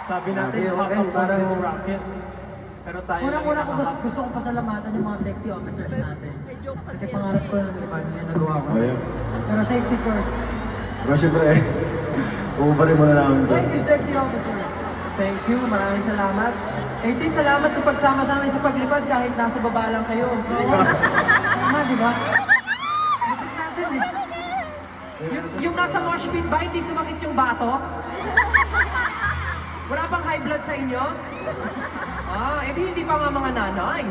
Sabi natin, Grabe, hop okay, up on parang- this rocket. Pero tayo Unang-una ko nakahap. gusto kong pasalamatan yung mga safety officers natin. Kasi pangarap ko yung paano yung nagawa ko. Ayun. Pero safety first. Pero syempre, uubarin mo na namin ito. Thank you, safety officers. Thank you, maraming salamat. 18, salamat sa pagsama sa amin sa paglipad kahit nasa baba lang kayo. Tama, di ba? Lipid natin eh. Yung nasa mosh pit ba, hindi sumakit yung batok? Wala bang high blood sa inyo? Edi hindi pa nga mga nanay.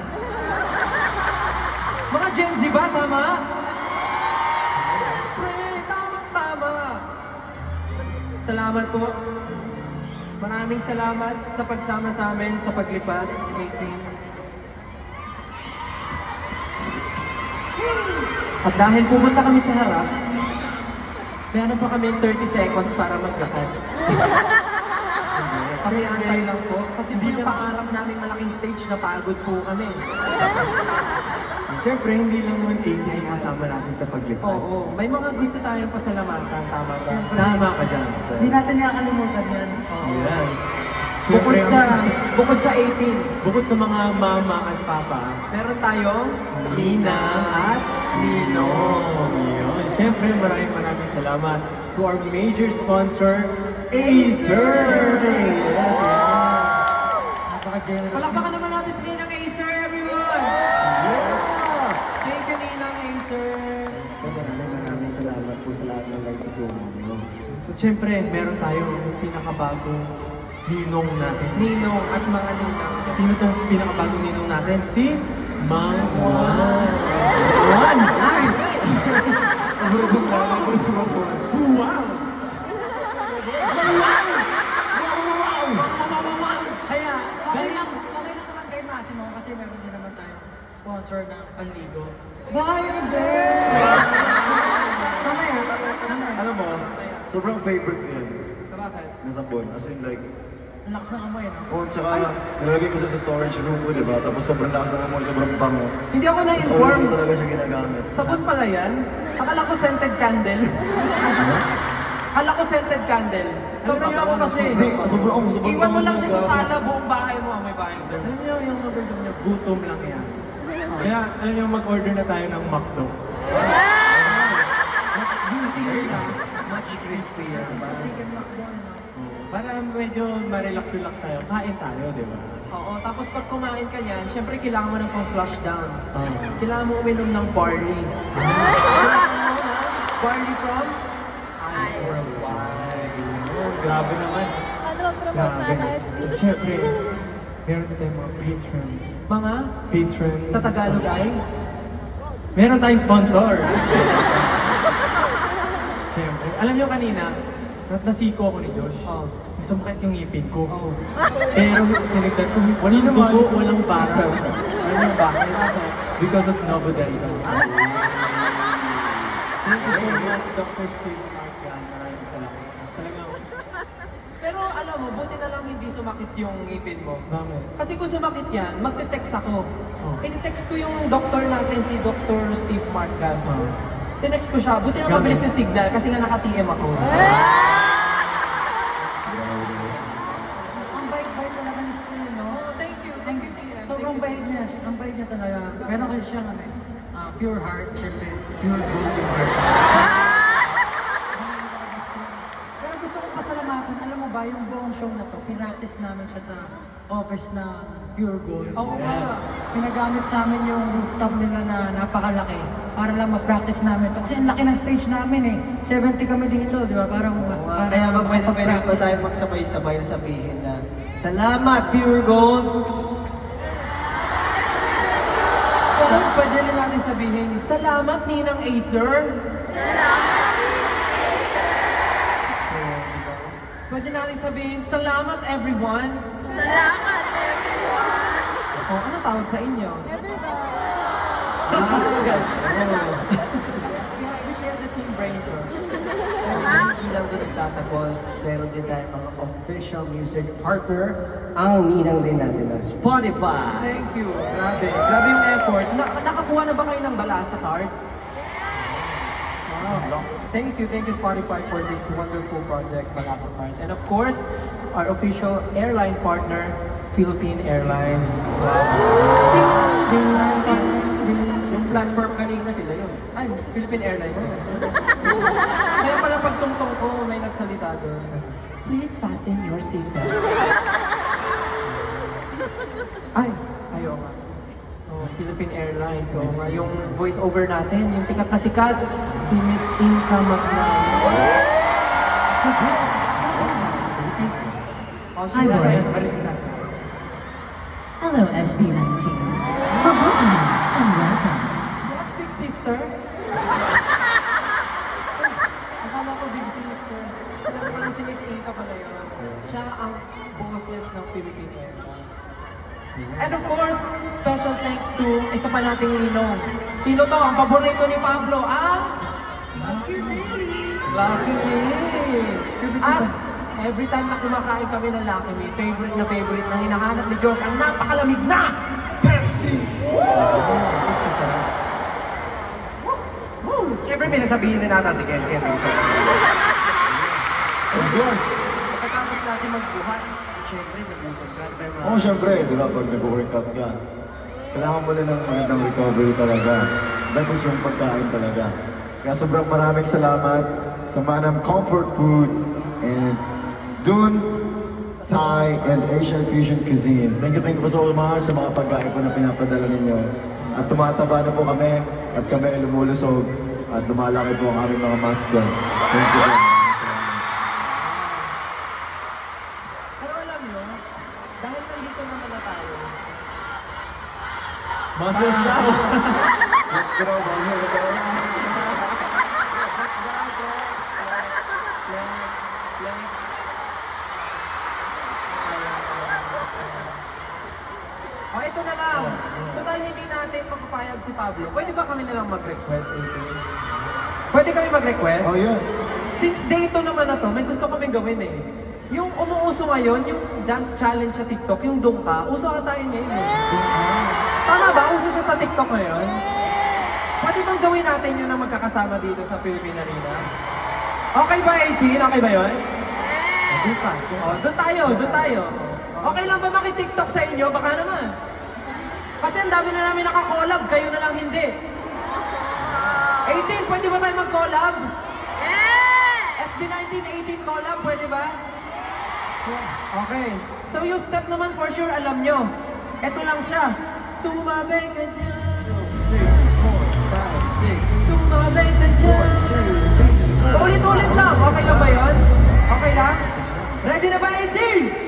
Mga Gen Z ba, tama? Siyempre, tamang-tama. Salamat po. Maraming salamat sa pagsama sa amin sa paglipad, 18. At dahil pupunta kami sa harap, meron pa kami 30 seconds para maglakad. Pakiantay lang po. Kasi hindi yung pangarap namin malaking stage na pagod po kami. Siyempre, hindi lang naman 80 yung kasama natin sa paglipad. Oo, may mga gusto tayong pasalamatan. Tama ba? Siyempre. Tama ka dyan, Stan. Hindi natin nakakalimutan yan. Oo. Yes. Bukod Siyempre, sa 18, bukod sa mga mama at papa, meron tayong Nina at Ninong. Yun. Siyempre, maraming salamat to our major sponsor, Acer! Yes, Napaka-generous. Palakpakan naman natin si Ninang Acer, everyone! Thank you, Ninang Acer! Maraming salamat po sa lahat ng nagtutulong mo. So, siyempre, meron tayong pinakabagong ninong natin. Ninong at mga ninang. Sino tong pinakabagong ninong natin? Si Mang Juan. Juan! Ay! Burugong na lang po si Mang Juan. Wow! Kaya, Okay lang naman kay Massimo kasi meron din naman tayong sponsor ng panligo. Bioderm! Mamaya. Alam mo, sobrang favorite ko yan. Bakit? Na sabon. As in like, Ang lakas ng amoy, no? oh, tsaka nilagay ko siya sa storage room ko, di ba? Tapos sobrang lakas ng amoy, sobrang bango. Hindi ako Tapos always na-inform. ko talaga siya ginagamit. Sabon pala yan? Akala ko scented candle. Akala ko scented candle. Sobrang ako kasi. Hindi, sobrang Iwan mo bango lang ng siya sa gamit. sala, buong bahay mo, may bahay mo. alam niyo yung mga person niya, gutom lang yan. Kaya, alam niyo, mag-order na tayo ng McDo. Juicy yun ah. Much crispy yan. Chicken McDo, no? Para medyo ma-relax-relax tayo, kain tayo, di ba? Oo, tapos pag kumain ka niyan, syempre kailangan mo ng pang-flush down. Oo. Kailangan mo uminom ng barley. Barley from? For a while. Oh, grabe naman. Ano ang promote Grabe. na SB? Siyempre, meron din tayong mga patrons. Mga? Patrons. Sa Tagalog ay? Meron tayong sponsor. Siyempre. Alam niyo kanina, nasiko ako ni Josh. Oo. Sumakit yung ngipin ko. Oo. Pero sinigdan ko, walang dugo, walang bakal. Alam niyo bakit? Because of Novodental. Thank you so much, Dr. Steve Marcan. Maraming salamat. Talagang, Pero alam mo, buti na lang hindi sumakit yung ngipin mo. bakit? Kasi kung sumakit yan, magte-text ako. Oh. I-text ko yung doktor natin, si Dr. Steve Marcan. Oh. Tinext ko siya, buti na Gamit. mabilis yung signal kasi nga naka-TM ako. Ang bait-bait talaga ni Steve, no? Oh, thank you, TM. Sobrang bait niya. Ang bait niya talaga. Meron kasi siyang ano, pure heart, syempre. Pure gold yung heart. Pero gusto kong pasalamatan, alam mo ba, yung buong show na to, pinatis namin siya sa office na Pure Gold. Oo nga. Pinagamit sa amin yung rooftop nila na napakalaki para lang ma-practice namin to. Kasi ang laki ng stage namin eh. 70 kami dito, di ba? Parang para Kaya ba pwede pa mag-practice. tayo magsabay-sabay na sabihin na salamat, Pure Gold! So, pwede rin natin sabihin, salamat Ninang Acer. Pwede natin sabihin, salamat everyone. Salamat, everyone! Oh, ano tawag sa inyo? Everyone! We share the same brain cells. Hindi lang din nagtatapos, meron din tayo mga official music partner, ang ninang din natin ng Spotify. Thank you. Grabe. Grabe yung effort. Nakakuha na ba kayo ng bala sa card? Thank you Spotify for this wonderful project, Balas of Heart. And of course, our official airline partner, Philippine Airlines. Yung platform kanina sila yun. Ay, Philippine Airlines. Kaya pala pagtungtong ko, may nagsalita doon. Please fasten your seatbelt. Ay, ayaw nga. Oh, Philippine Airlines. So, yung voice over natin, yung sikat na sikat, si Miss Inka Magnan. Oh, Hi, boys. Hello, SB19. Mabuhay and welcome. Yes, big sister. Akala ko big sister. Sila pala si Miss Inka pala yun. Siya ang boses ng Philippine Airlines. And of course, special thanks to isa pa nating ninong. Sino to? Ang paborito ni Pablo, ang... Lucky Me! At every time na kumakain kami ng Lucky Me, favorite na hinahanap ni Josh ang napakalamig na Pepsi! Siyempre may sasabihin din nata si Ken Ken. Of course. Pagkatapos natin magbuhat, siyempre nagutom ka. Oo, syempre, di ba, pag nag-workout ka, kailangan mo na ng magandang recovery talaga. That is yung pagkain talaga. Kaya sobrang maraming salamat sa Manam Comfort Food and Dun Thai and Asian Fusion Cuisine. Thank you po so much sa mga pagkain po na pinapadala ninyo. At tumataba na po kami at kami ay lumulusog at lumalaki po ang aming mga mascots. Thank you po. Pero alam nyo, dahil nandito naman na tayo, Muscles daw. Let's go, Bang. Let's go. O, ito na lang. Total, hindi natin magpapayag si Pablo. Pwede ba kami nalang mag-request, AP? Pwede kami mag-request? Oh, yeah. Since day 2 naman na to, may gusto kaming gawin eh. Yung umuuso ngayon, yung dance challenge sa TikTok, yung Dungka, uso ata yun ngayon eh. Tama ba? Uso siya sa TikTok ngayon? Pwede bang gawin natin yun na magkakasama dito sa Philippine Arena? Okay ba, 18? Okay ba yun? Doon tayo. Okay lang ba maki-TikTok sa inyo? Baka naman. Kasi ang dami na namin nakakollab, kayo na lang hindi. 18, pwede ba tayo mag-collab? SB19, 18 collab, pwede ba? Okay. So yung step naman for sure, alam nyo. Ito lang siya. Tumabay ka dyan. 2, 4, 5, 6. Tumabay ka dyan. Ulit-ulit lang. Okay lang ba yun? Okay lang? Ready na ba, 18?